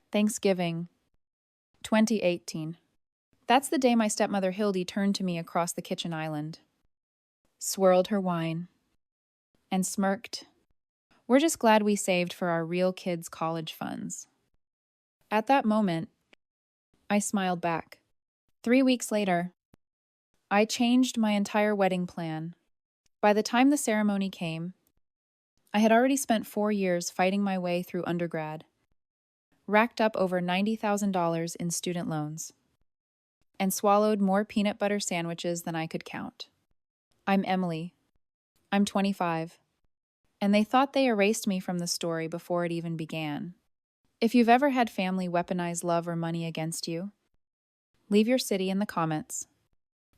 Thanksgiving, 2018. That's the day my stepmother Hildy turned to me across the kitchen island, swirled her wine, and smirked. We're just glad we saved for our real kids' college funds. At that moment, I smiled back. 3 weeks later, I changed my entire wedding plan. By the time the ceremony came, I had already spent 4 years fighting my way through undergrad, racked up over $90,000 in student loans, and swallowed more peanut butter sandwiches than I could count. I'm Emily. I'm 25. And they thought they erased me from the story before it even began. If you've ever had family weaponize love or money against you, leave your city in the comments.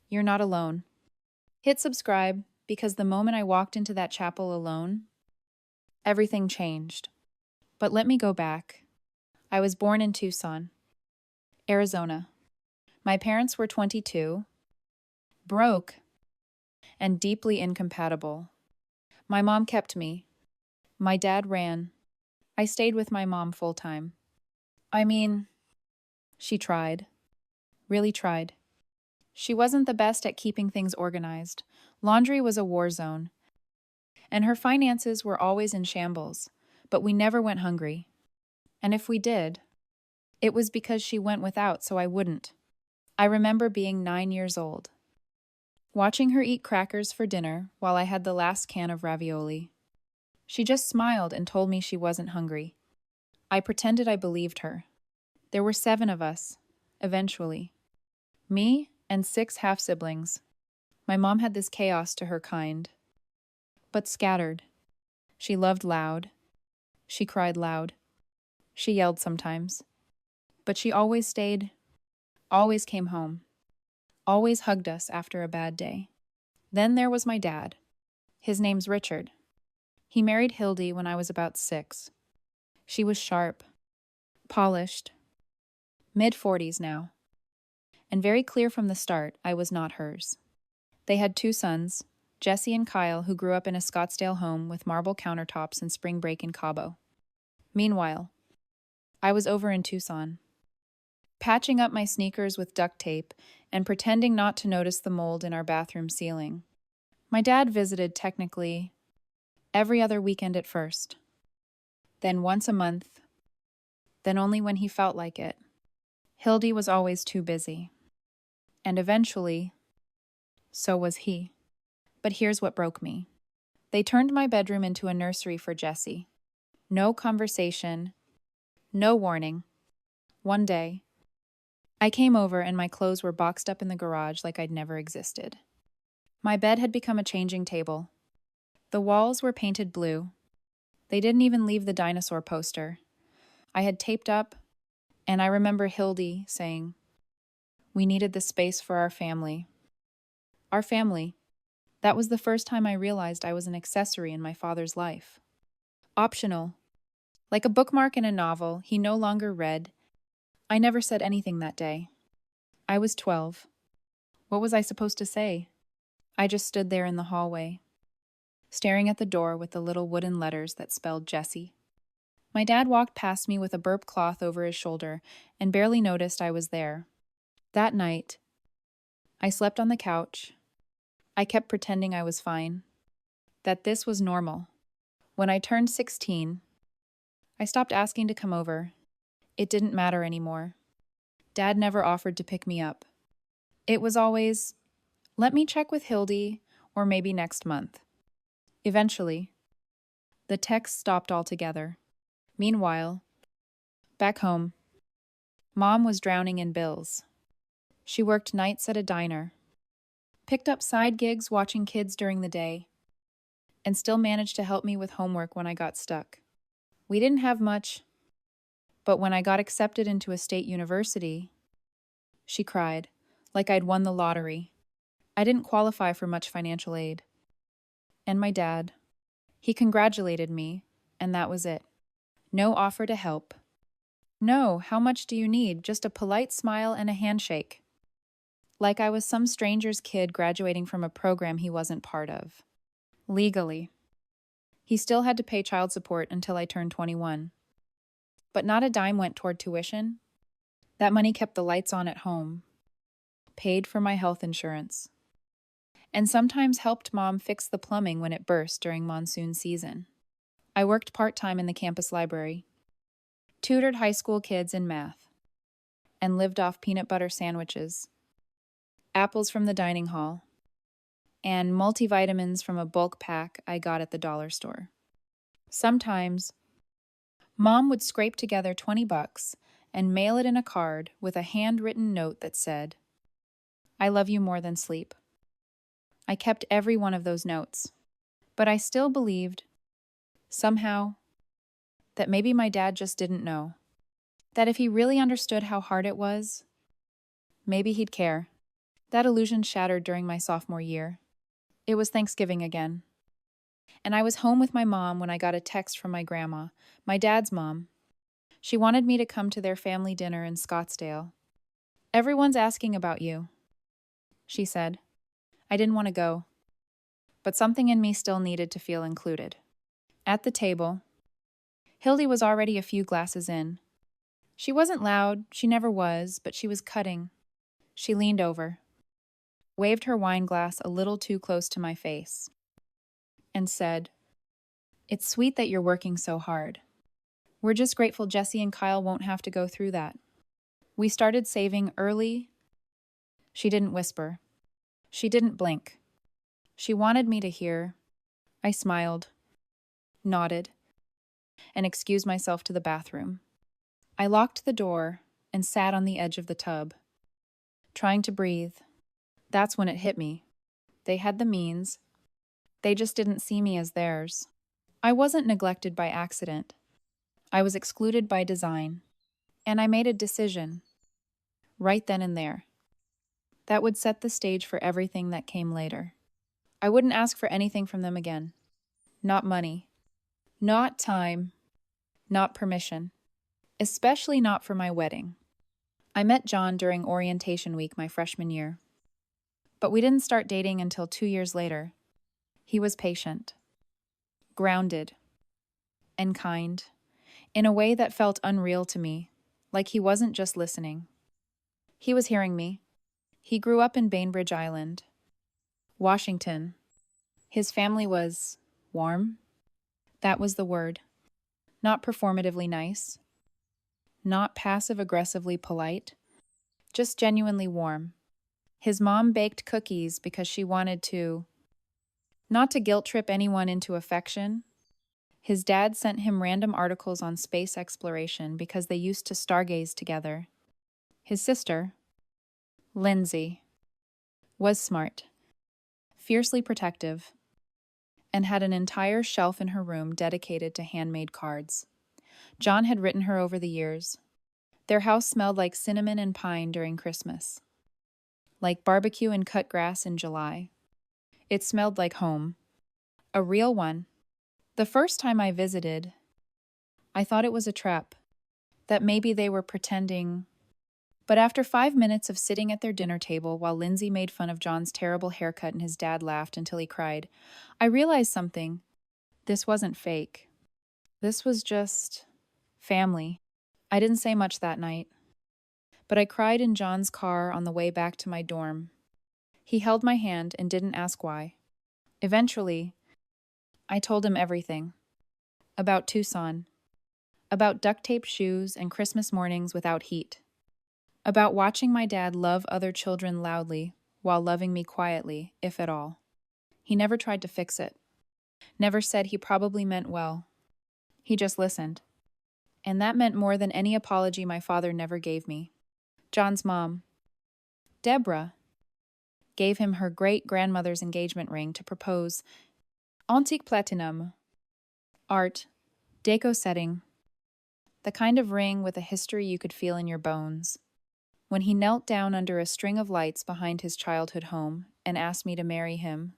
You're not alone. Hit subscribe because the moment I walked into that chapel alone, everything changed. But let me go back. I was born in Tucson, Arizona. My parents were 22, broke, and deeply incompatible. My mom kept me. My dad ran. I stayed with my mom full-time. I mean, she tried. Really tried. She wasn't the best at keeping things organized. Laundry was a war zone. And her finances were always in shambles, but we never went hungry. And if we did, it was because she went without so I wouldn't. I remember being 9 years old, watching her eat crackers for dinner while I had the last can of ravioli. She just smiled and told me she wasn't hungry. I pretended I believed her. There were 7 of us, eventually. Me and 6 half-siblings. My mom had this chaos to her kind, but scattered. She loved loud. She cried loud. She yelled sometimes. But she always stayed, always came home, always hugged us after a bad day. Then there was my dad. His name's Richard. He married Hildy when I was about 6. She was sharp, polished, mid-40s now, and very clear from the start I was not hers. They had 2 sons, Jesse and Kyle, who grew up in a Scottsdale home with marble countertops and spring break in Cabo. Meanwhile, I was over in Tucson, patching up my sneakers with duct tape and pretending not to notice the mold in our bathroom ceiling. My dad visited technically every other weekend at first, then once a month, then only when he felt like it. Hildy was always too busy. And eventually, so was he. But here's what broke me. They turned my bedroom into a nursery for Jesse. No conversation, no warning. One day, I came over and my clothes were boxed up in the garage like I'd never existed. My bed had become a changing table. The walls were painted blue. They didn't even leave the dinosaur poster. I had taped up, and I remember Hildy saying, "We needed the space for our family." Our family. That was the first time I realized I was an accessory in my father's life. Optional. Like a bookmark in a novel he no longer read. I never said anything that day. I was 12. What was I supposed to say? I just stood there in the hallway, staring at the door with the little wooden letters that spelled Jesse. My dad walked past me with a burp cloth over his shoulder and barely noticed I was there. That night, I slept on the couch. I kept pretending I was fine, that this was normal. When I turned 16, I stopped asking to come over. It didn't matter anymore. Dad never offered to pick me up. It was always, "Let me check with Hildy, or maybe next month." Eventually, the texts stopped altogether. Meanwhile, back home, Mom was drowning in bills. She worked nights at a diner, picked up side gigs watching kids during the day, and still managed to help me with homework when I got stuck. We didn't have much, but when I got accepted into a state university, she cried, like I'd won the lottery. I didn't qualify for much financial aid. And my dad, he congratulated me, and that was it. No offer to help. No, how much do you need? Just a polite smile and a handshake. Like I was some stranger's kid graduating from a program he wasn't part of. Legally. He still had to pay child support until I turned 21. But not a dime went toward tuition. That money kept the lights on at home, paid for my health insurance, and sometimes helped Mom fix the plumbing when it burst during monsoon season. I worked part-time in the campus library, tutored high school kids in math, and lived off peanut butter sandwiches, apples from the dining hall, and multivitamins from a bulk pack I got at the dollar store. Sometimes, Mom would scrape together $20 and mail it in a card with a handwritten note that said, "I love you more than sleep." I kept every one of those notes, but I still believed, somehow, that maybe my dad just didn't know. That if he really understood how hard it was, maybe he'd care. That illusion shattered during my sophomore year. It was Thanksgiving again, and I was home with my mom when I got a text from my grandma, my dad's mom. She wanted me to come to their family dinner in Scottsdale. "Everyone's asking about you," she said. I didn't want to go, but something in me still needed to feel included. At the table, Hildy was already a few glasses in. She wasn't loud, she never was, but she was cutting. She leaned over, waved her wine glass a little too close to my face, and said, "It's sweet that you're working so hard. We're just grateful Jesse and Kyle won't have to go through that. We started saving early." She didn't whisper. She didn't blink. She wanted me to hear. I smiled, nodded, and excused myself to the bathroom. I locked the door and sat on the edge of the tub, trying to breathe. That's when it hit me. They had the means. They just didn't see me as theirs. I wasn't neglected by accident. I was excluded by design. And I made a decision, right then and there, that would set the stage for everything that came later. I wouldn't ask for anything from them again. Not money. Not time. Not permission. Especially not for my wedding. I met John during orientation week my freshman year. But we didn't start dating until 2 years later. He was patient, grounded, and kind, in a way that felt unreal to me, like he wasn't just listening. He was hearing me. He grew up in Bainbridge Island, Washington. His family was warm. That was the word. Not performatively nice. Not passive-aggressively polite. Just genuinely warm. His mom baked cookies because she wanted to, not to guilt-trip anyone into affection. His dad sent him random articles on space exploration because they used to stargaze together. His sister, Lindsay, was smart, fiercely protective, and had an entire shelf in her room dedicated to handmade cards. John had written her over the years. Their house smelled like cinnamon and pine during Christmas, like barbecue and cut grass in July. It smelled like home, a real one. The first time I visited, I thought it was a trap, that maybe they were pretending. But after 5 minutes of sitting at their dinner table while Lindsay made fun of John's terrible haircut and his dad laughed until he cried, I realized something. This wasn't fake. This was just family. I didn't say much that night, but I cried in John's car on the way back to my dorm. He held my hand and didn't ask why. Eventually, I told him everything. About Tucson. About duct-tape shoes and Christmas mornings without heat. About watching my dad love other children loudly while loving me quietly, if at all. He never tried to fix it. Never said he probably meant well. He just listened. And that meant more than any apology my father never gave me. John's mom, Deborah, gave him her great-grandmother's engagement ring to propose antique platinum, art, deco setting, the kind of ring with a history you could feel in your bones. When he knelt down under a string of lights behind his childhood home and asked me to marry him,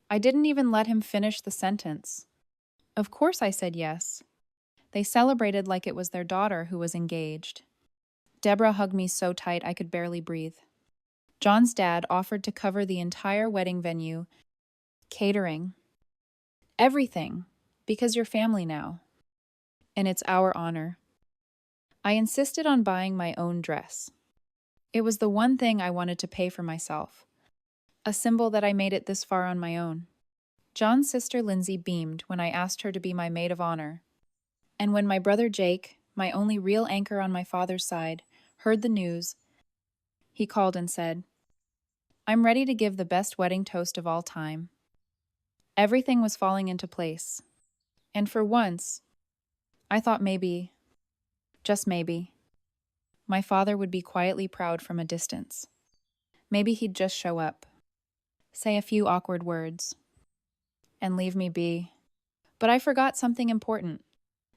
I didn't even let him finish the sentence. Of course I said yes. They celebrated like it was their daughter who was engaged. Deborah hugged me so tight I could barely breathe. John's dad offered to cover the entire wedding venue, catering, everything, because you're family now. And it's our honor. I insisted on buying my own dress. It was the one thing I wanted to pay for myself, a symbol that I made it this far on my own. John's sister Lindsay beamed when I asked her to be my maid of honor. And when my brother Jake, my only real anchor on my father's side, heard the news, he called and said, "I'm ready to give the best wedding toast of all time." Everything was falling into place. And for once, I thought maybe, just maybe, my father would be quietly proud from a distance. Maybe he'd just show up, say a few awkward words, and leave me be. But I forgot something important.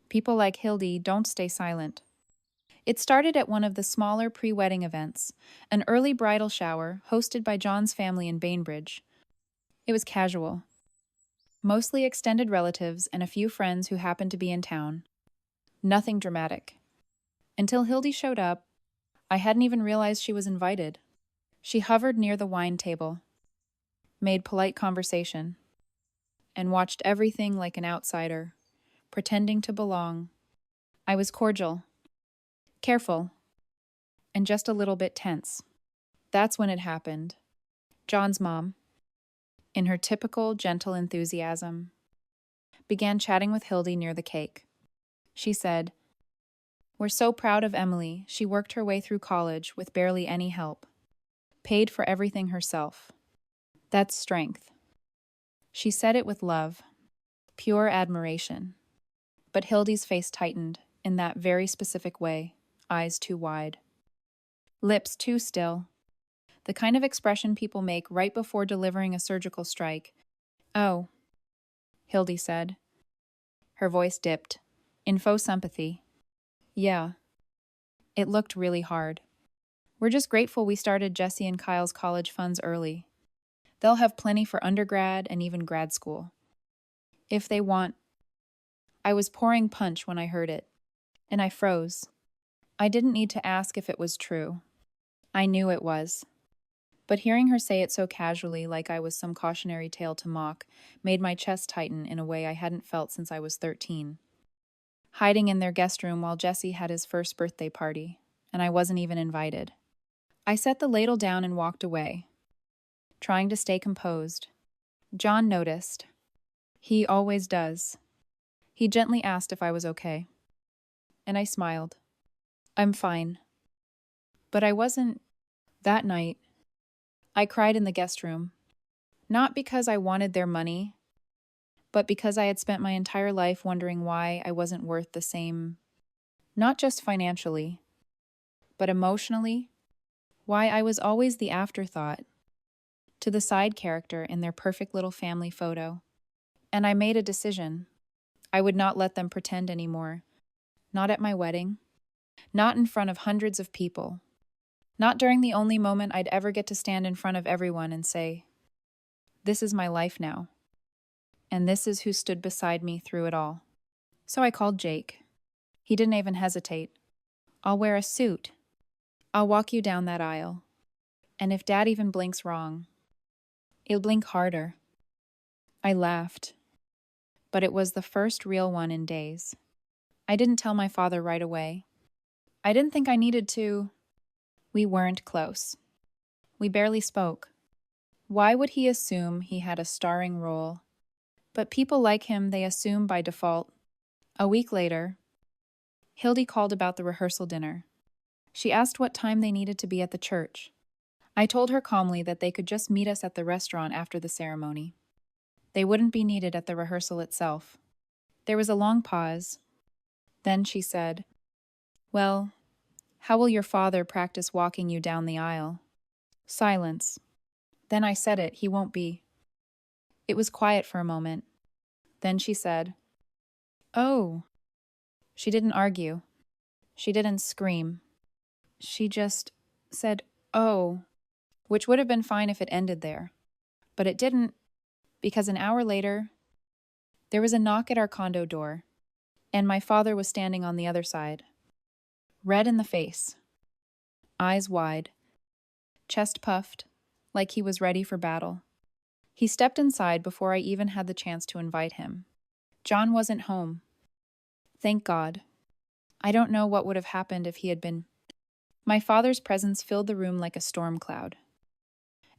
People like Hildy don't stay silent. It started at one of the smaller pre-wedding events, an early bridal shower hosted by John's family in Bainbridge. It was casual. Mostly extended relatives and a few friends who happened to be in town. Nothing dramatic. Until Hildy showed up, I hadn't even realized she was invited. She hovered near the wine table, made polite conversation, and watched everything like an outsider, pretending to belong. I was cordial, careful, and just a little bit tense. That's when it happened. John's mom, in her typical gentle enthusiasm, began chatting with Hildy near the cake. She said, "We're so proud of Emily. She worked her way through college with barely any help. Paid for everything herself. That's strength." She said it with love, pure admiration. But Hildy's face tightened in that very specific way, eyes too wide. Lips too still. The kind of expression people make right before delivering a surgical strike. "Oh," Hildy said. Her voice dipped, in faux sympathy. "Yeah. It looked really hard. We're just grateful we started Jesse and Kyle's college funds early. They'll have plenty for undergrad and even grad school. If they want..." I was pouring punch when I heard it, and I froze. I didn't need to ask if it was true. I knew it was. But hearing her say it so casually, like I was some cautionary tale to mock, made my chest tighten in a way I hadn't felt since I was 13. Hiding in their guest room while Jesse had his first birthday party, and I wasn't even invited. I set the ladle down and walked away, trying to stay composed. John noticed. He always does. He gently asked if I was okay. And I smiled. "I'm fine." But I wasn't. That night, I cried in the guest room. Not because I wanted their money, but because I had spent my entire life wondering why I wasn't worth the same, not just financially, but emotionally, why I was always the afterthought, to the side character in their perfect little family photo. And I made a decision. I would not let them pretend anymore. Not at my wedding. Not in front of hundreds of people. Not during the only moment I'd ever get to stand in front of everyone and say, "This is my life now. And this is who stood beside me through it all." So I called Jake. He didn't even hesitate. "I'll wear a suit. I'll walk you down that aisle. And if Dad even blinks wrong, he'll blink harder." I laughed. But it was the first real one in days. I didn't tell my father right away. I didn't think I needed to. We weren't close. We barely spoke. Why would he assume he had a starring role? But people like him, they assume by default. A week later, Hildy called about the rehearsal dinner. She asked what time they needed to be at the church. I told her calmly that they could just meet us at the restaurant after the ceremony. They wouldn't be needed at the rehearsal itself. There was a long pause. Then she said, "Well, how will your father practice walking you down the aisle?" Silence. Then I said it, "He won't be." It was quiet for a moment. Then she said, "Oh." She didn't argue. She didn't scream. She just said, "Oh," which would have been fine if it ended there. But it didn't, because an hour later, there was a knock at our condo door, and my father was standing on the other side. Red in the face. Eyes wide. Chest puffed, like he was ready for battle. He stepped inside before I even had the chance to invite him. John wasn't home. Thank God. I don't know what would have happened if he had been. My father's presence filled the room like a storm cloud,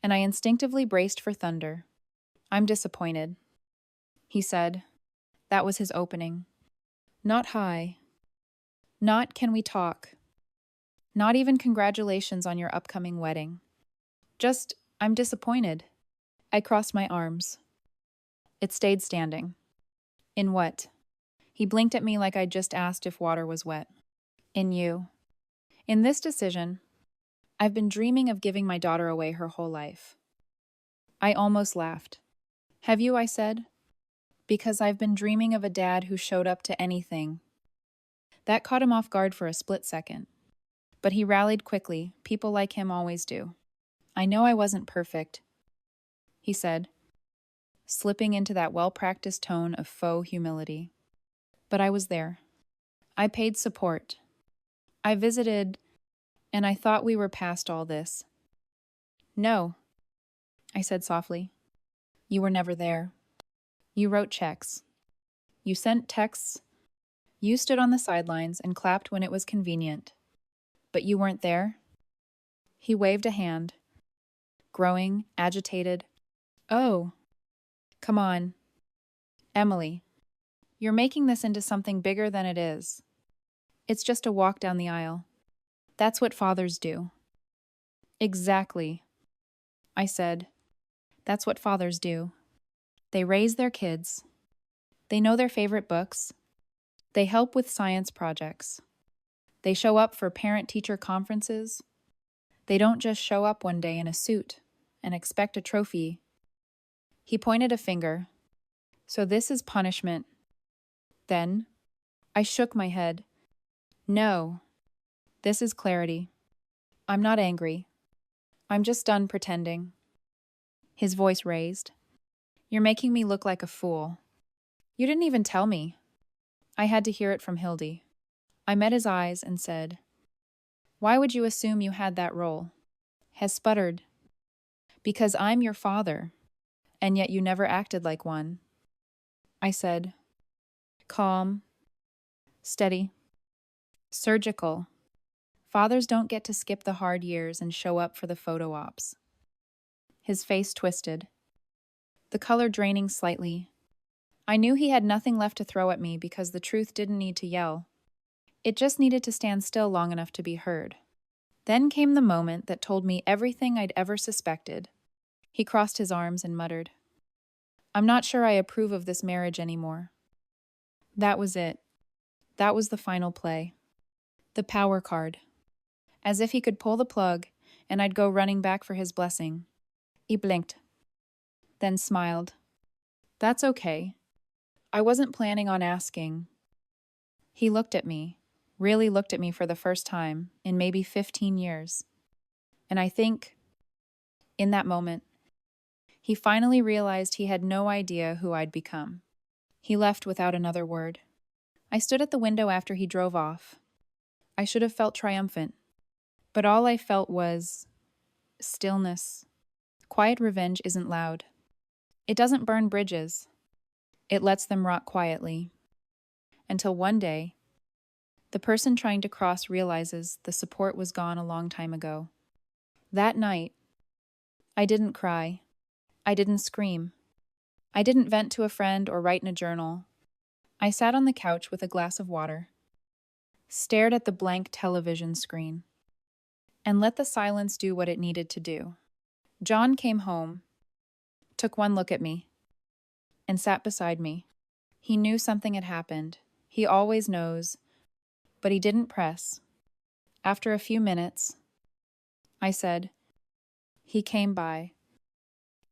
and I instinctively braced for thunder. I'm disappointed, he said. That was his opening. Not hi. Not can we talk. Not even congratulations on your upcoming wedding. Just, I'm disappointed. I crossed my arms. It stayed standing. In what? He blinked at me like I'd just asked if water was wet. In you. In this decision, I've been dreaming of giving my daughter away her whole life. I almost laughed. Have you, I said? Because I've been dreaming of a dad who showed up to anything. That caught him off guard for a split second. But he rallied quickly. People like him always do. I know I wasn't perfect, he said, slipping into that well-practiced tone of faux humility. But I was there. I paid support. I visited, and I thought we were past all this. No, I said softly. You were never there. You wrote checks. You sent texts. You stood on the sidelines and clapped when it was convenient. But you weren't there? He waved a hand, growing, agitated. Oh, come on. Emily, you're making this into something bigger than it is. It's just a walk down the aisle. That's what fathers do. Exactly, I said. That's what fathers do. They raise their kids. They know their favorite books. They help with science projects. They show up for parent-teacher conferences. They don't just show up one day in a suit and expect a trophy. He pointed a finger. So this is punishment. Then, I shook my head. No, this is clarity. I'm not angry. I'm just done pretending. His voice raised. You're making me look like a fool. You didn't even tell me. I had to hear it from Hildy. I met his eyes and said, Why would you assume you had that role? Hes sputtered. Because I'm your father, and yet you never acted like one. I said, calm, steady, surgical. Fathers don't get to skip the hard years and show up for the photo ops. His face twisted, the color draining slightly. I knew he had nothing left to throw at me because the truth didn't need to yell. It just needed to stand still long enough to be heard. Then came the moment that told me everything I'd ever suspected. He crossed his arms and muttered, I'm not sure I approve of this marriage anymore. That was it. That was the final play. The power card. As if he could pull the plug, and I'd go running back for his blessing. He blinked, then smiled. That's okay. I wasn't planning on asking. He looked at me, really looked at me for the first time in maybe 15 years. And I think, in that moment, he finally realized he had no idea who I'd become. He left without another word. I stood at the window after he drove off. I should have felt triumphant, but all I felt was stillness. Quiet revenge isn't loud. It doesn't burn bridges. It lets them rot quietly. Until one day, the person trying to cross realizes the support was gone a long time ago. That night, I didn't cry. I didn't scream. I didn't vent to a friend or write in a journal. I sat on the couch with a glass of water, stared at the blank television screen, and let the silence do what it needed to do. John came home, took one look at me, and sat beside me. He knew something had happened. He always knows, but he didn't press. After a few minutes, I said, he came by.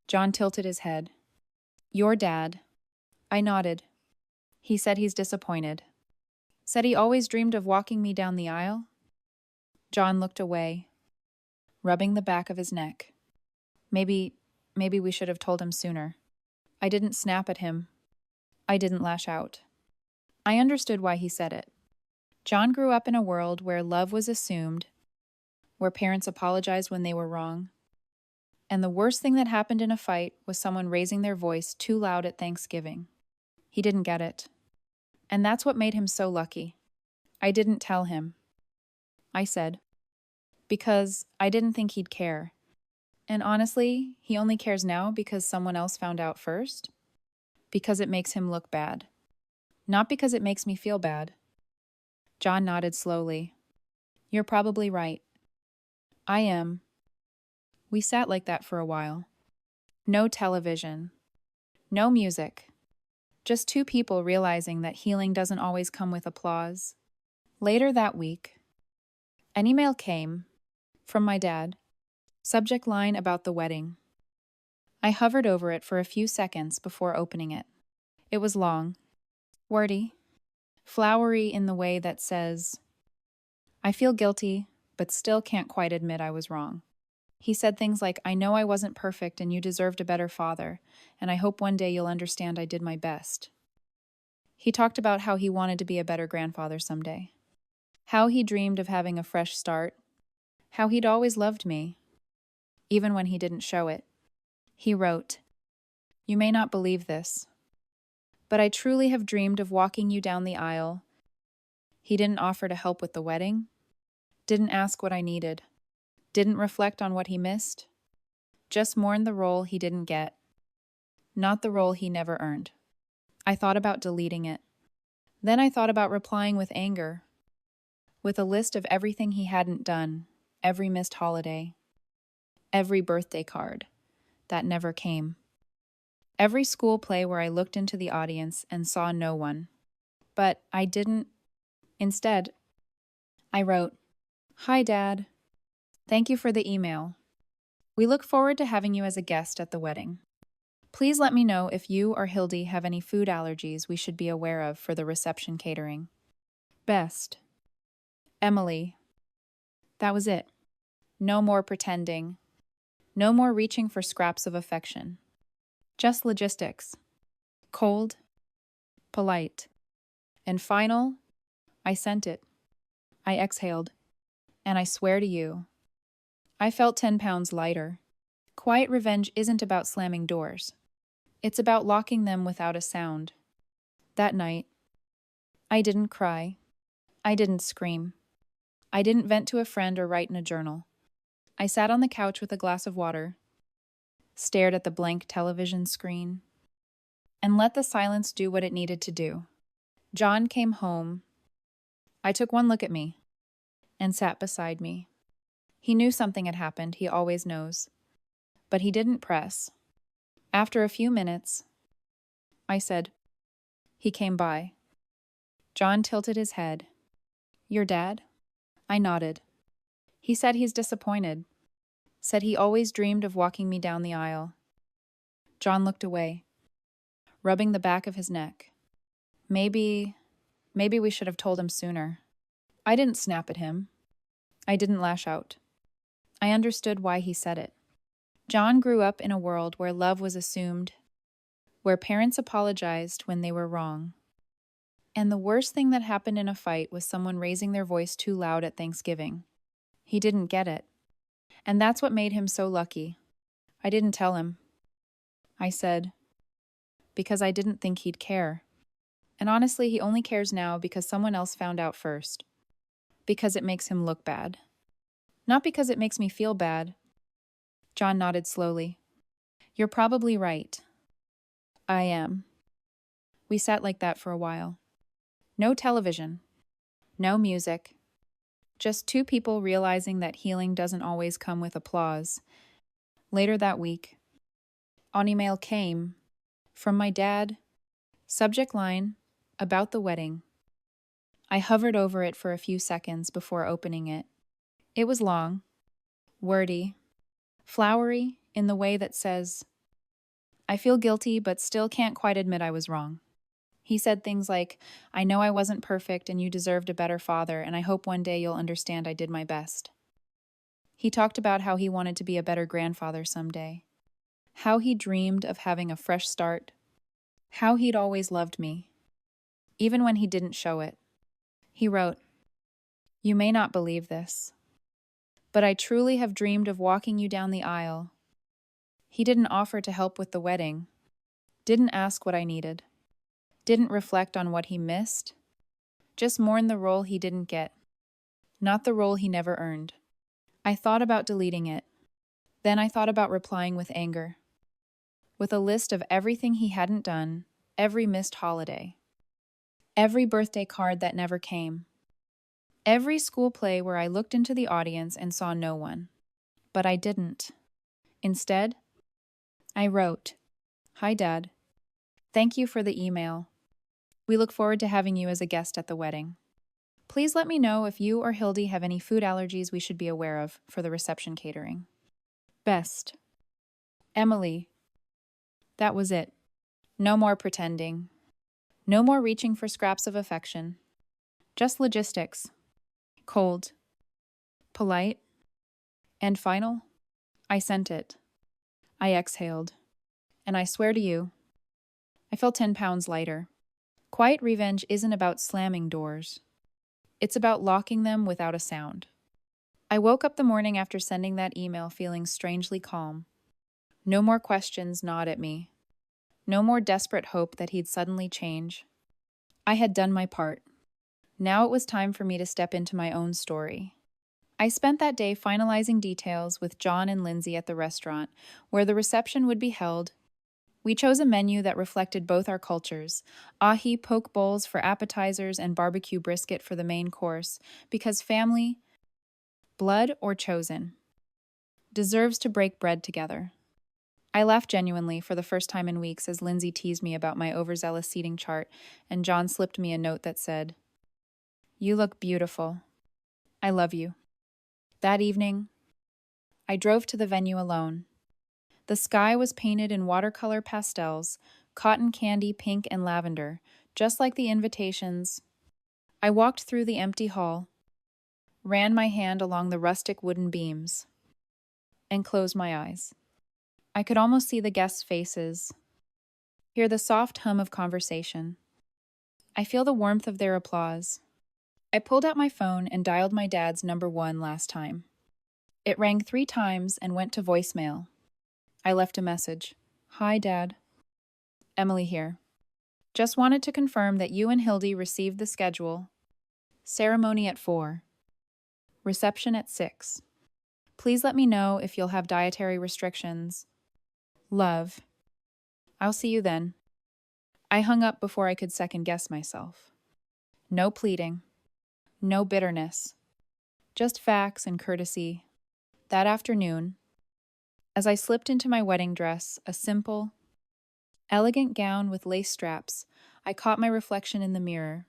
John tilted his head. Your dad. I nodded. He said he's disappointed. Said he always dreamed of walking me down the aisle. John looked away, rubbing the back of his neck. Maybe we should have told him sooner. I didn't snap at him. I didn't lash out. I understood why he said it. John grew up in a world where love was assumed, where parents apologized when they were wrong, and the worst thing that happened in a fight was someone raising their voice too loud at Thanksgiving. He didn't get it. And that's what made him so lucky. I didn't tell him. I said, because I didn't think he'd care. And honestly, he only cares now because someone else found out first. Because it makes him look bad. Not because it makes me feel bad. John nodded slowly. You're probably right. I am. We sat like that for a while. No television. No music. Just two people realizing that healing doesn't always come with applause. Later that week, an email came from my dad. Subject line about the wedding. I hovered over it for a few seconds before opening it. It was long, wordy, flowery in the way that says, I feel guilty, but still can't quite admit I was wrong. He said things like, I know I wasn't perfect and you deserved a better father, and I hope one day you'll understand I did my best. He talked about how he wanted to be a better grandfather someday. How he dreamed of having a fresh start. How he'd always loved me, even when he didn't show it. He wrote, You may not believe this, but I truly have dreamed of walking you down the aisle. He didn't offer to help with the wedding, didn't ask what I needed, didn't reflect on what he missed, just mourned the role he didn't get, not the role he never earned. I thought about deleting it. Then I thought about replying with anger, with a list of everything he hadn't done, every missed holiday, every birthday card that never came, every school play where I looked into the audience and saw no one. But I didn't. Instead, I wrote, Hi, Dad. Thank you for the email. We look forward to having you as a guest at the wedding. Please let me know if you or Hildy have any food allergies we should be aware of for the reception catering. Best. Emily. That was it. No more pretending. No more reaching for scraps of affection. Just logistics. Cold, polite, and final. I sent it. I exhaled. And I swear to you, I felt 10 pounds lighter. Quiet revenge isn't about slamming doors. It's about locking them without a sound. That night, I didn't cry. I didn't scream. I didn't vent to a friend or write in a journal. I sat on the couch with a glass of water, stared at the blank television screen, and let the silence do what it needed to do. John came home. I took one look at me and sat beside me. He knew something had happened, he always knows. But he didn't press. After a few minutes, I said, He came by. John tilted his head. Your dad? I nodded. He said he's disappointed. Said he always dreamed of walking me down the aisle. John looked away, rubbing the back of his neck. Maybe we should have told him sooner. I didn't snap at him. I didn't lash out. I understood why he said it. John grew up in a world where love was assumed, where parents apologized when they were wrong. And the worst thing that happened in a fight was someone raising their voice too loud at Thanksgiving. He didn't get it. And that's what made him so lucky. I didn't tell him. I said, because I didn't think he'd care. And honestly, he only cares now because someone else found out first. Because it makes him look bad. Not because it makes me feel bad. John nodded slowly. You're probably right. I am. We sat like that for a while. No television. No music. Just two people realizing that healing doesn't always come with applause. Later that week, an email came from my dad. Subject line, about the wedding. I hovered over it for a few seconds before opening it. It was long, wordy, flowery in the way that says, I feel guilty but still can't quite admit I was wrong. He said things like, I know I wasn't perfect and you deserved a better father, and I hope one day you'll understand I did my best. He talked about how he wanted to be a better grandfather someday, how he dreamed of having a fresh start, how he'd always loved me, even when he didn't show it. He wrote, You may not believe this, but I truly have dreamed of walking you down the aisle. He didn't offer to help with the wedding, didn't ask what I needed, didn't reflect on what he missed, Just mourn the role he didn't get, not the role he never earned. I thought about deleting it. Then I thought about replying with anger, with a list of everything he hadn't done, every missed holiday, every birthday card that never came, every school play where I looked into the audience and saw no one. But I didn't. Instead, I wrote, "Hi, Dad. Thank you for the email. We look forward to having you as a guest at the wedding. Please let me know if you or Hildy have any food allergies we should be aware of for the reception catering. Best. Emily." That was it. No more pretending. No more reaching for scraps of affection. Just logistics. Cold. Polite. And final. I sent it. I exhaled. And I swear to you, I felt 10 pounds lighter. Quiet revenge isn't about slamming doors. It's about locking them without a sound. I woke up the morning after sending that email feeling strangely calm. No more questions gnawed at me. No more desperate hope that he'd suddenly change. I had done my part. Now it was time for me to step into my own story. I spent that day finalizing details with John and Lindsay at the restaurant, where the reception would be held. We chose a menu that reflected both our cultures, ahi poke bowls for appetizers and barbecue brisket for the main course, because family, blood or chosen, deserves to break bread together. I laughed genuinely for the first time in weeks as Lindsay teased me about my overzealous seating chart, and John slipped me a note that said, "You look beautiful. I love you." That evening, I drove to the venue alone. The sky was painted in watercolor pastels, cotton candy pink and lavender, just like the invitations. I walked through the empty hall, ran my hand along the rustic wooden beams, and closed my eyes. I could almost see the guests' faces, hear the soft hum of conversation. I feel the warmth of their applause. I pulled out my phone and dialed my dad's number 1 last time. It rang 3 times and went to voicemail. I left a message. "Hi, Dad. Emily here. Just wanted to confirm that you and Hildy received the schedule. Ceremony at 4. Reception at 6. Please let me know if you'll have dietary restrictions. Love. I'll see you then." I hung up before I could second-guess myself. No pleading. No bitterness. Just facts and courtesy. That afternoon, as I slipped into my wedding dress, a simple, elegant gown with lace straps, I caught my reflection in the mirror.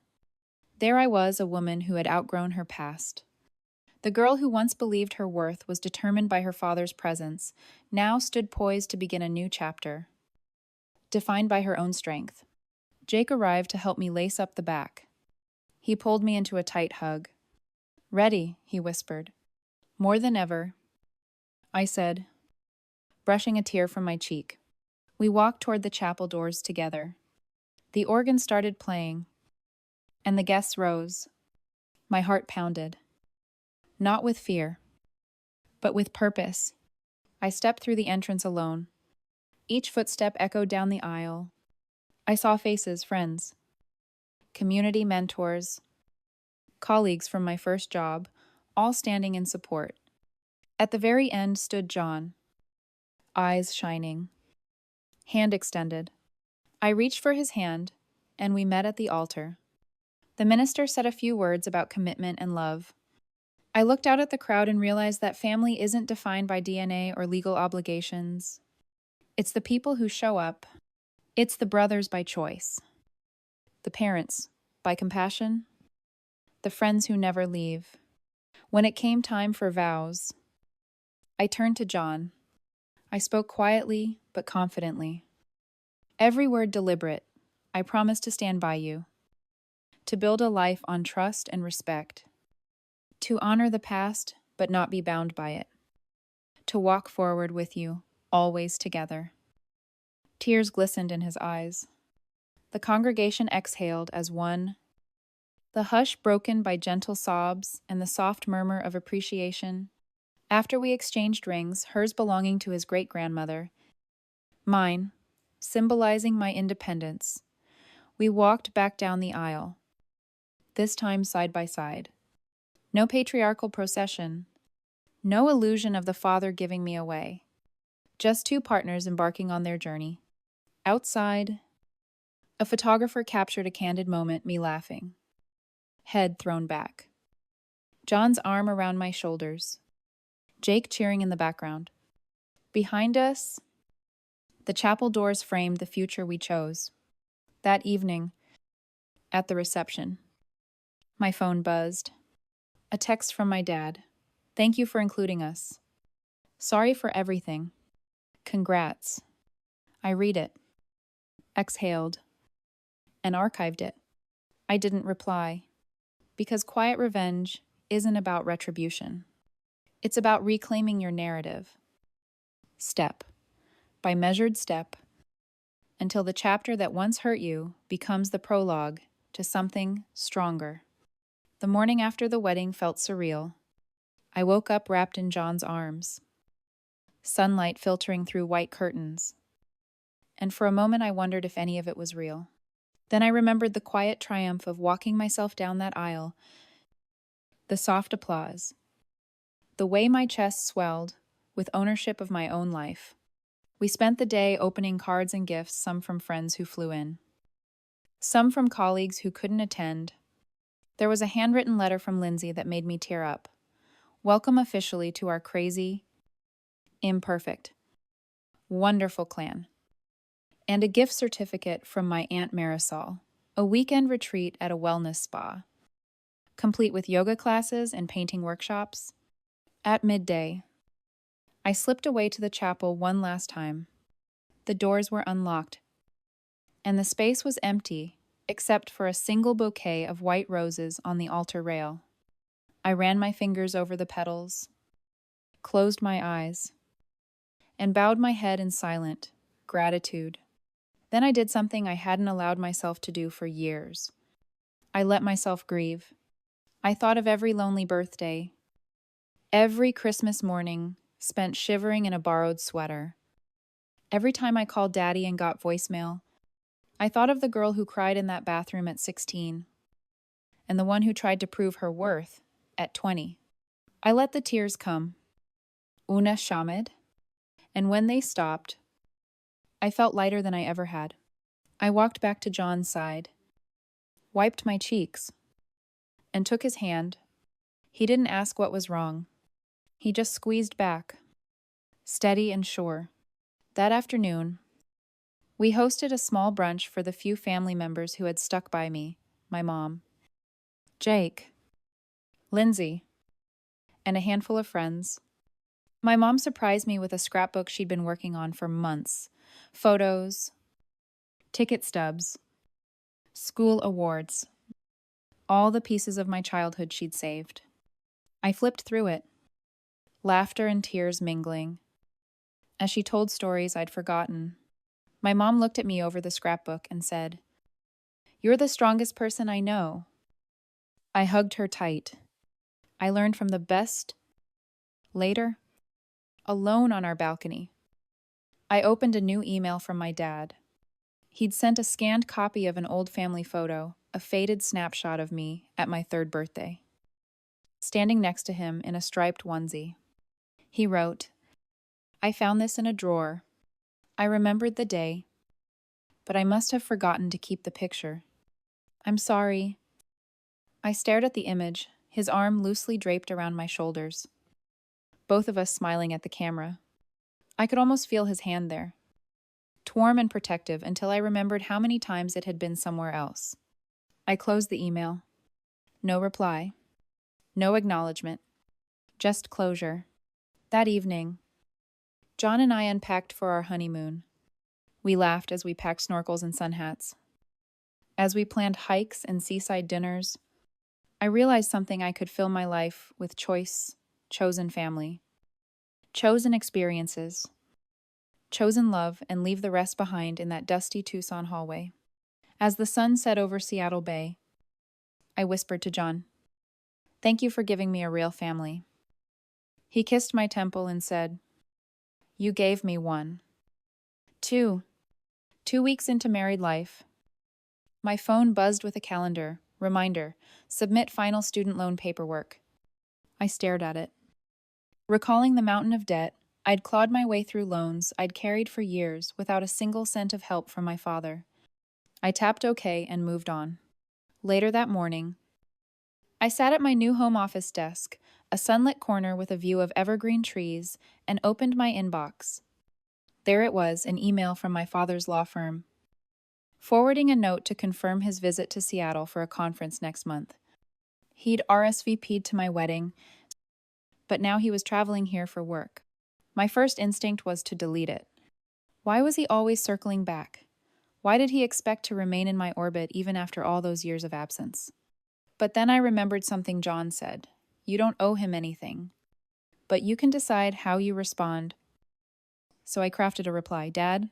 There I was, a woman who had outgrown her past. The girl who once believed her worth was determined by her father's presence, now stood poised to begin a new chapter, defined by her own strength. Jake arrived to help me lace up the back. He pulled me into a tight hug. "Ready," he whispered. "More than ever," I said, brushing a tear from my cheek. We walked toward the chapel doors together. The organ started playing, and the guests rose. My heart pounded. Not with fear, but with purpose. I stepped through the entrance alone. Each footstep echoed down the aisle. I saw faces, friends, community mentors, colleagues from my first job, all standing in support. At the very end stood John, eyes shining, hand extended. I reached for his hand, and we met at the altar. The minister said a few words about commitment and love. I looked out at the crowd and realized that family isn't defined by DNA or legal obligations. It's the people who show up. It's the brothers by choice, the parents by compassion, the friends who never leave. When it came time for vows, I turned to John. I spoke quietly but confidently. Every word deliberate. I promise to stand by you, to build a life on trust and respect, to honor the past but not be bound by it, to walk forward with you, always together. Tears glistened in his eyes. The congregation exhaled as one, the hush broken by gentle sobs and the soft murmur of appreciation. After we exchanged rings, hers belonging to his great-grandmother, mine, symbolizing my independence, we walked back down the aisle. this time side by side. No patriarchal procession, no illusion of the father giving me away. Just two partners embarking on their journey. Outside, a photographer captured a candid moment, me laughing, head thrown back. John's arm around my shoulders, Jake cheering in the background. Behind us, the chapel doors framed the future we chose. That evening, at the reception, my phone buzzed. A text from my dad. Thank you for including us. Sorry for everything. Congrats. I read it, exhaled, and archived it. I didn't reply, because quiet revenge isn't about retribution. It's about reclaiming your narrative, step by measured step, until the chapter that once hurt you becomes the prologue to something stronger. The morning after the wedding felt surreal. I woke up wrapped in John's arms, sunlight filtering through white curtains, and for a moment I wondered if any of it was real. Then I remembered the quiet triumph of walking myself down that aisle, the soft applause, the way my chest swelled with ownership of my own life. We spent the day opening cards and gifts, some from friends who flew in, some from colleagues who couldn't attend. There was a handwritten letter from Lindsay that made me tear up. Welcome officially to our crazy, imperfect, wonderful clan. And a gift certificate from my Aunt Marisol, a weekend retreat at a wellness spa, complete with yoga classes and painting workshops. At midday, I slipped away to the chapel one last time. The doors were unlocked, and the space was empty except for a single bouquet of white roses on the altar rail. I ran my fingers over the petals, closed my eyes, and bowed my head in silent gratitude. Then I did something I hadn't allowed myself to do for years. I let myself grieve. I thought of every lonely birthday, every Christmas morning spent shivering in a borrowed sweater. Every time I called Daddy and got voicemail, I thought of the girl who cried in that bathroom at 16, and the one who tried to prove her worth at 20. I let the tears come, una shamed, and when they stopped, I felt lighter than I ever had. I walked back to John's side, wiped my cheeks, and took his hand. He didn't ask what was wrong. He just squeezed back, steady and sure. That afternoon, we hosted a small brunch for the few family members who had stuck by me, my mom, Jake, Lindsay, and a handful of friends. My mom surprised me with a scrapbook she'd been working on for months. Photos, ticket stubs, school awards, all the pieces of my childhood she'd saved. I flipped through it, laughter and tears mingling, as she told stories I'd forgotten. My mom looked at me over the scrapbook and said, "You're the strongest person I know." I hugged her tight. I learned from the best. Later, alone on our balcony, I opened a new email from my dad. He'd sent a scanned copy of an old family photo, a faded snapshot of me at my 3rd birthday, standing next to him in a striped onesie. He wrote, "I found this in a drawer. I remembered the day, but I must have forgotten to keep the picture. I'm sorry." I stared at the image, his arm loosely draped around my shoulders, both of us smiling at the camera. I could almost feel his hand there, warm and protective, until I remembered how many times it had been somewhere else. I closed the email. No reply. No acknowledgement. Just closure. That evening, John and I unpacked for our honeymoon. We laughed as we packed snorkels and sun hats. As we planned hikes and seaside dinners, I realized something: I could fill my life with choice, chosen family, chosen experiences, chosen love, and leave the rest behind in that dusty Tucson hallway. As the sun set over Seattle Bay, I whispered to John, "Thank you for giving me a real family." He kissed my temple and said, "You gave me one." 2 weeks into married life, my phone buzzed with a calendar Reminder, submit final student loan paperwork. I stared at it. Recalling the mountain of debt, I'd clawed my way through loans I'd carried for years without a single cent of help from my father. I tapped OK and moved on. Later that morning, I sat at my new home office desk, a sunlit corner with a view of evergreen trees, and opened my inbox. There it was, an email from my father's law firm, forwarding a note to confirm his visit to Seattle for a conference next month. He'd RSVP'd to my wedding, but now he was traveling here for work. My first instinct was to delete it. Why was he always circling back? Why did he expect to remain in my orbit even after all those years of absence? But then I remembered something John said. You don't owe him anything, but you can decide how you respond. So I crafted a reply. Dad,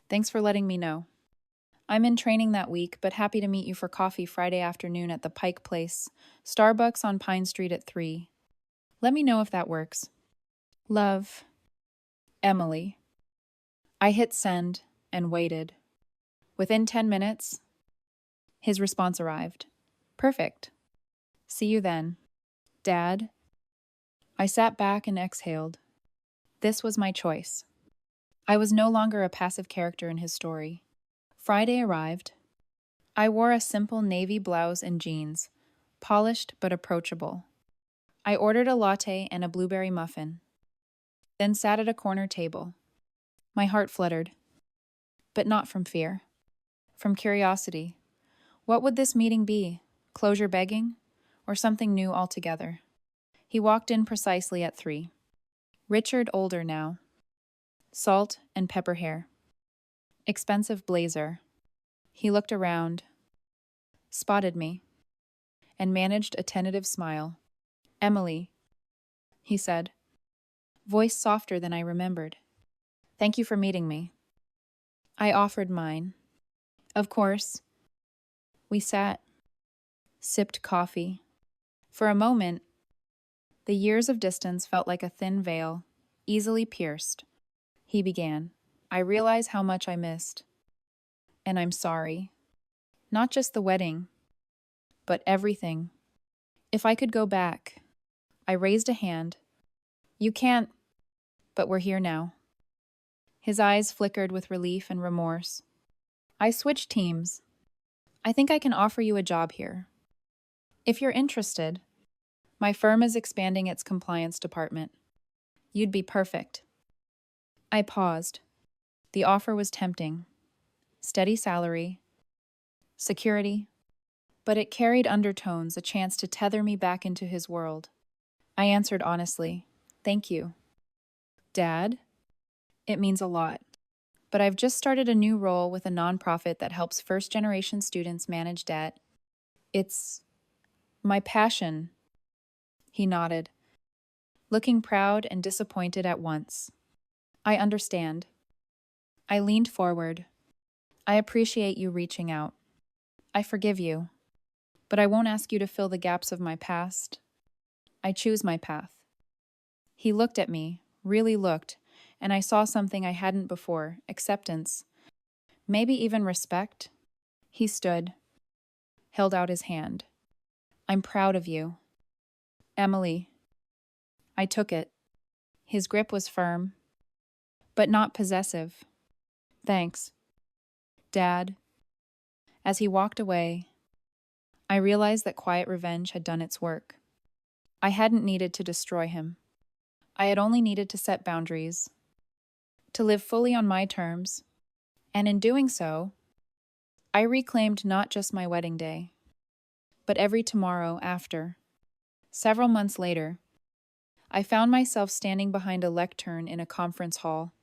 thanks for letting me know. I'm in training that week, but happy to meet you for coffee Friday afternoon at the Pike Place, Starbucks on Pine Street at 3. Let me know if that works. Love, Emily. I hit send and waited. Within 10 minutes, his response arrived. Perfect. See you then. Dad. I sat back and exhaled. This was my choice. I was no longer a passive character in his story. Friday arrived. I wore a simple navy blouse and jeans, polished but approachable. I ordered a latte and a blueberry muffin, then sat at a corner table. My heart fluttered, but not from fear, from curiosity. What would this meeting be? Closure begging? Or something new altogether? He walked in precisely at 3. Richard, older now. Salt and pepper hair. Expensive blazer. He looked around, spotted me, and managed a tentative smile. Emily, he said, voice softer than I remembered. Thank you for meeting me. I offered mine. Of course. We sat, sipped coffee. For a moment, the years of distance felt like a thin veil, easily pierced. He began. I realize how much I missed. And I'm sorry. Not just the wedding, but everything. If I could go back. I raised a hand. You can't, but we're here now. His eyes flickered with relief and remorse. I switched teams. I think I can offer you a job here. If you're interested, my firm is expanding its compliance department. You'd be perfect. I paused. The offer was tempting. Steady salary, security, but it carried undertones, a chance to tether me back into his world. I answered honestly, thank you. Dad, it means a lot. But I've just started a new role with a nonprofit that helps first-generation students manage debt. It's my passion. He nodded, looking proud and disappointed at once. I understand. I leaned forward. I appreciate you reaching out. I forgive you, but I won't ask you to fill the gaps of my past. I choose my path. He looked at me, really looked, and I saw something I hadn't before, acceptance, maybe even respect. He stood, held out his hand. I'm proud of you. Emily. I took it. His grip was firm, but not possessive. Thanks. Dad. As he walked away, I realized that quiet revenge had done its work. I hadn't needed to destroy him. I had only needed to set boundaries, to live fully on my terms, and in doing so, I reclaimed not just my wedding day, but every tomorrow after. Several months later, I found myself standing behind a lectern in a conference hall,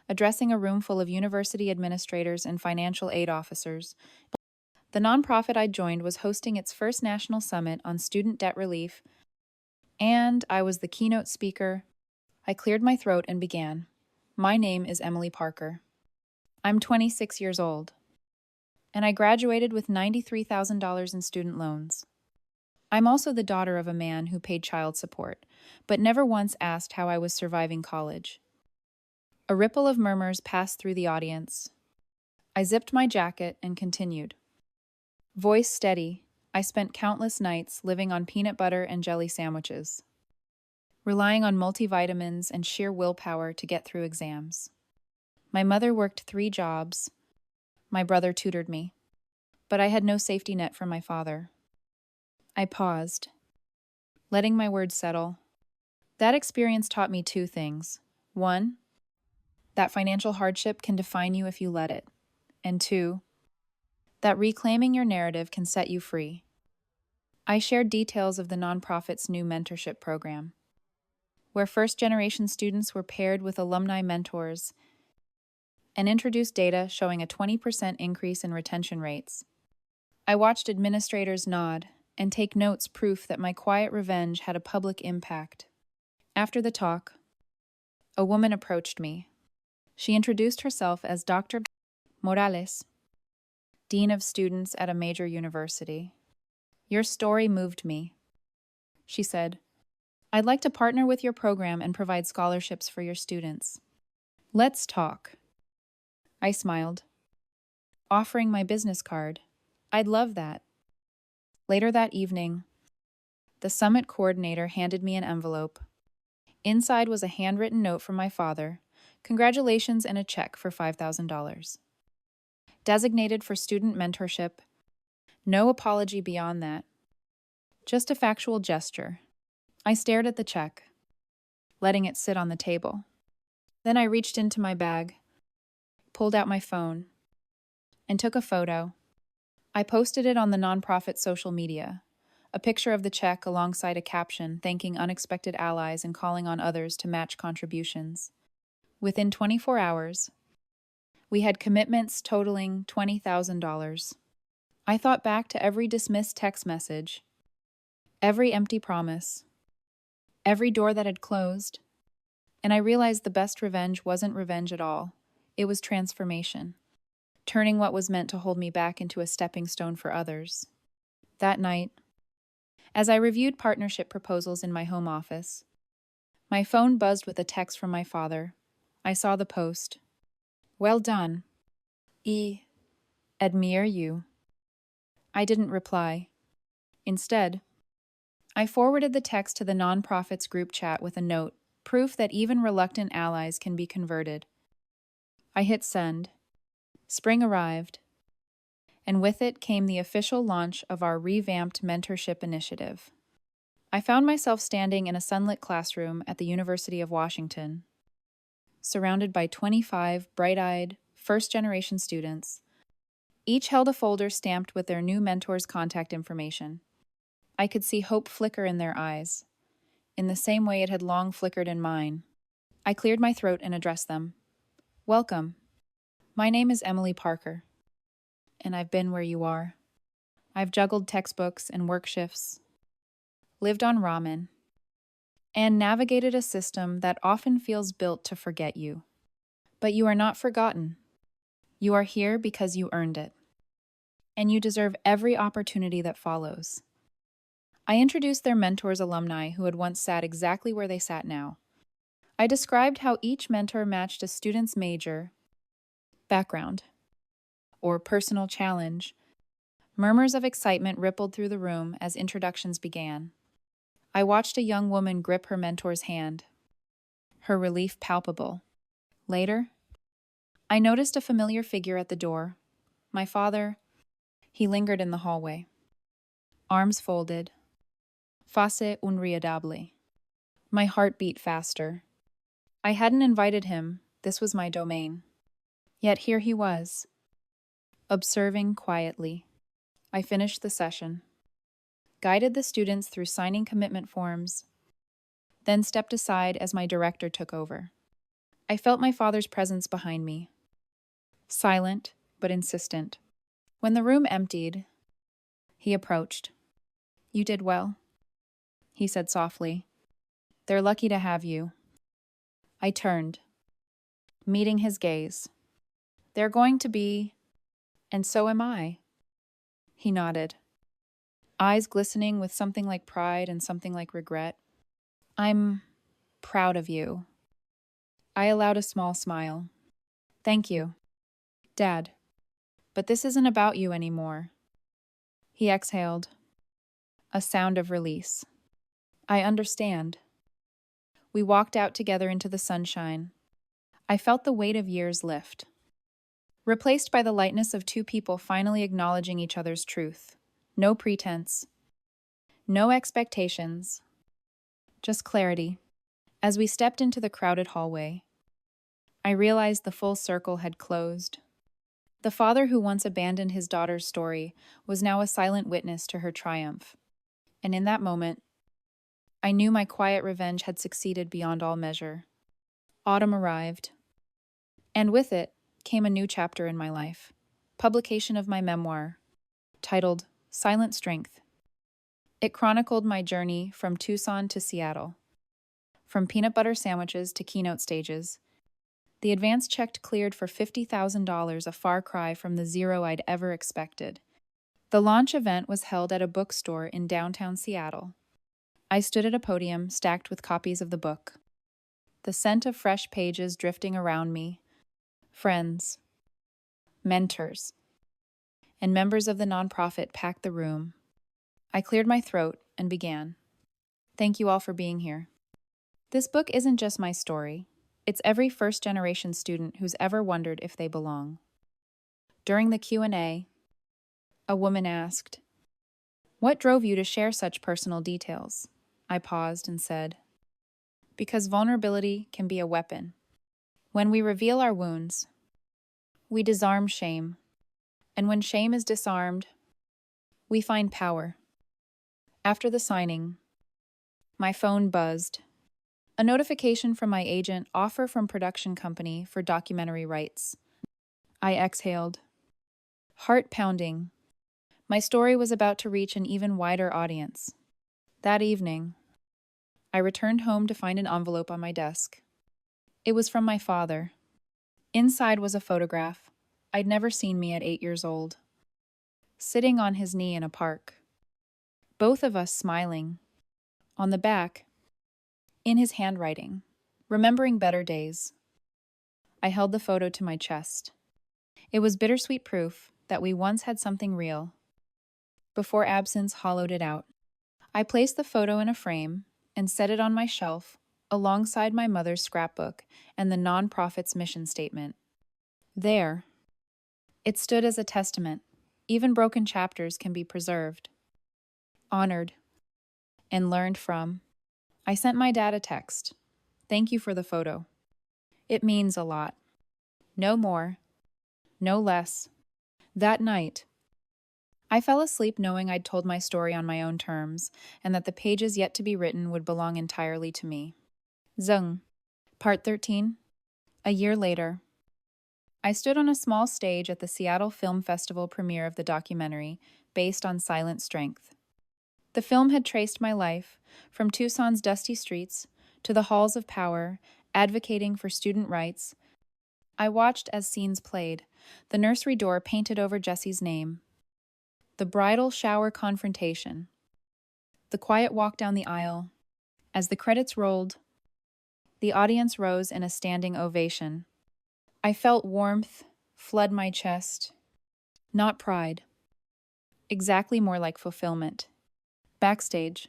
addressing a room full of university administrators and financial aid officers. The nonprofit I joined was hosting its first national summit on student debt relief, and I was the keynote speaker. I cleared my throat and began. My name is Emily Parker. I'm 26 years old, and I graduated with $93,000 in student loans. I'm also the daughter of a man who paid child support, but never once asked how I was surviving college. A ripple of murmurs passed through the audience. I zipped my jacket and continued. Voice steady, I spent countless nights living on peanut butter and jelly sandwiches, relying on multivitamins and sheer willpower to get through exams. My mother worked 3 jobs. My brother tutored me, but I had no safety net from my father. I paused, letting my words settle. That experience taught me 2 things. 1, that financial hardship can define you if you let it. And 2, that reclaiming your narrative can set you free. I shared details of the nonprofit's new mentorship program, where first-generation students were paired with alumni mentors and introduced data showing a 20% increase in retention rates. I watched administrators nod and take notes, proof that my quiet revenge had a public impact. After the talk, a woman approached me. She introduced herself as Dr. Morales, Dean of Students at a major university. "Your story moved me," she said. "I'd like to partner with your program and provide scholarships for your students. Let's talk." I smiled, offering my business card. "I'd love that." Later that evening, the summit coordinator handed me an envelope. Inside was a handwritten note from my father, congratulations, and a check for $5,000. Designated for student mentorship. No apology beyond that. Just a factual gesture. I stared at the check, letting it sit on the table. Then I reached into my bag, pulled out my phone, and took a photo. I posted it on the nonprofit social media, a picture of the check alongside a caption thanking unexpected allies and calling on others to match contributions. Within 24 hours, we had commitments totaling $20,000. I thought back to every dismissed text message, every empty promise, every door that had closed, and I realized the best revenge wasn't revenge at all. It was transformation, turning what was meant to hold me back into a stepping stone for others. That night, as I reviewed partnership proposals in my home office, my phone buzzed with a text from my father. I saw the post. "Well done. Admire you." I didn't reply. Instead, I forwarded the text to the nonprofit's group chat with a note, proof that even reluctant allies can be converted. I hit send. Spring arrived, and with it came the official launch of our revamped mentorship initiative. I found myself standing in a sunlit classroom at the University of Washington, surrounded by 25 bright-eyed, first-generation students. Each held a folder stamped with their new mentor's contact information. I could see hope flicker in their eyes, in the same way it had long flickered in mine. I cleared my throat and addressed them. "Welcome. My name is Emily Parker, and I've been where you are. I've juggled textbooks and work shifts, lived on ramen, and navigated a system that often feels built to forget you. But you are not forgotten. You are here because you earned it, and you deserve every opportunity that follows." I introduced their mentors alumni who had once sat exactly where they sat now. I described how each mentor matched a student's major, background, or personal challenge. Murmurs of excitement rippled through the room as introductions began. I watched a young woman grip her mentor's hand, her relief palpable. Later, I noticed a familiar figure at the door. My father. He lingered in the hallway, arms folded, face unriadable. My heart beat faster. I hadn't invited him. This was my domain. Yet here he was, observing quietly. I finished the session, guided the students through signing commitment forms, then stepped aside as my director took over. I felt my father's presence behind me, silent but insistent. When the room emptied, he approached. "You did well," he said softly. "They're lucky to have you." I turned, meeting his gaze. "They're going to be, and so am I." He nodded, eyes glistening with something like pride and something like regret. "I'm proud of you." I allowed a small smile. "Thank you, Dad. But this isn't about you anymore." He exhaled, a sound of release. I understand. We walked out together into the sunshine. I felt the weight of years lift, replaced by the lightness of two people finally acknowledging each other's truth. No pretense, no expectations, just clarity. As we stepped into the crowded hallway, I realized the full circle had closed. The father who once abandoned his daughter's story was now a silent witness to her triumph. And in that moment, I knew my quiet revenge had succeeded beyond all measure. Autumn arrived, and with it came a new chapter in my life. Publication of my memoir, titled Silent Strength. It chronicled my journey from Tucson to Seattle. From peanut butter sandwiches to keynote stages, the advance check cleared for $50,000, a far cry from the zero I'd ever expected. The launch event was held at a bookstore in downtown Seattle. I stood at a podium stacked with copies of the book, the scent of fresh pages drifting around me. Friends, mentors, and members of the nonprofit packed the room. I cleared my throat and began. Thank you all for being here. This book isn't just my story. It's every first-generation student who's ever wondered if they belong. During the Q&A, a woman asked, "What drove you to share such personal details?" I paused and said, "Because vulnerability can be a weapon. When we reveal our wounds, we disarm shame. And when shame is disarmed, we find power." After the signing, my phone buzzed. A notification from my agent, offer from production company for documentary rights. I exhaled, heart pounding. My story was about to reach an even wider audience. That evening, I returned home to find an envelope on my desk. It was from my father. Inside was a photograph. I'd never seen me at 8 years old, sitting on his knee in a park. Both of us smiling. On the back, in his handwriting, remembering better days. I held the photo to my chest. It was bittersweet proof that we once had something real, before absence hollowed it out. I placed the photo in a frame and set it on my shelf alongside my mother's scrapbook and the nonprofit's mission statement. There, it stood as a testament. Even broken chapters can be preserved, honored, and learned from. I sent my dad a text. Thank you for the photo. It means a lot. No more, no less. That night, I fell asleep knowing I'd told my story on my own terms and that the pages yet to be written would belong entirely to me. Zung. Part 13. A year later, I stood on a small stage at the Seattle Film Festival premiere of the documentary based on Silent Strength. The film had traced my life from Tucson's dusty streets to the halls of power, advocating for student rights. I watched as scenes played, the nursery door painted over Jesse's name, the bridal shower confrontation, the quiet walk down the aisle. As the credits rolled, the audience rose in a standing ovation. I felt warmth flood my chest. Not pride. Exactly more like fulfillment. Backstage,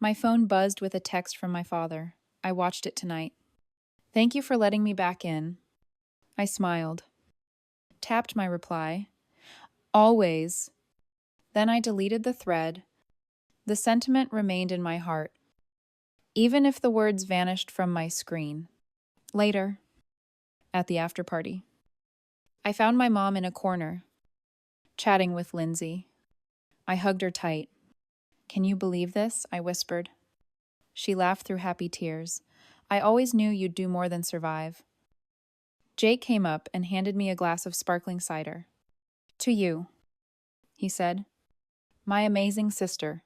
my phone buzzed with a text from my father. I watched it tonight. Thank you for letting me back in. I smiled. Tapped my reply. Always. Then I deleted the thread. The sentiment remained in my heart, even if the words vanished from my screen. Later, at the after party, I found my mom in a corner, chatting with Lindsay. I hugged her tight. "Can you believe this?" I whispered. She laughed through happy tears. "I always knew you'd do more than survive." Jake came up and handed me a glass of sparkling cider. "To you," he said, "my amazing sister,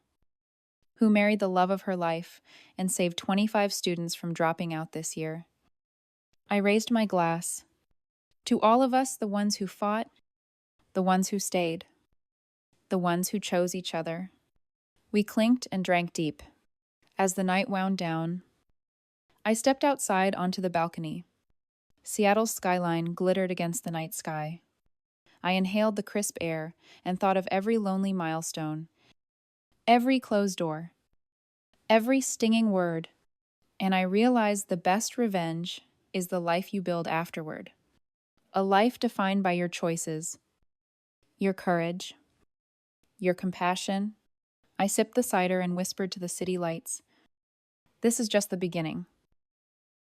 who married the love of her life and saved 25 students from dropping out this year." I raised my glass. To all of us, the ones who fought, the ones who stayed, the ones who chose each other. We clinked and drank deep. As the night wound down, I stepped outside onto the balcony. Seattle's skyline glittered against the night sky. I inhaled the crisp air and thought of every lonely milestone, every closed door, every stinging word, and I realized the best revenge is the life you build afterward. A life defined by your choices, your courage, your compassion. I sipped the cider and whispered to the city lights, "This is just the beginning."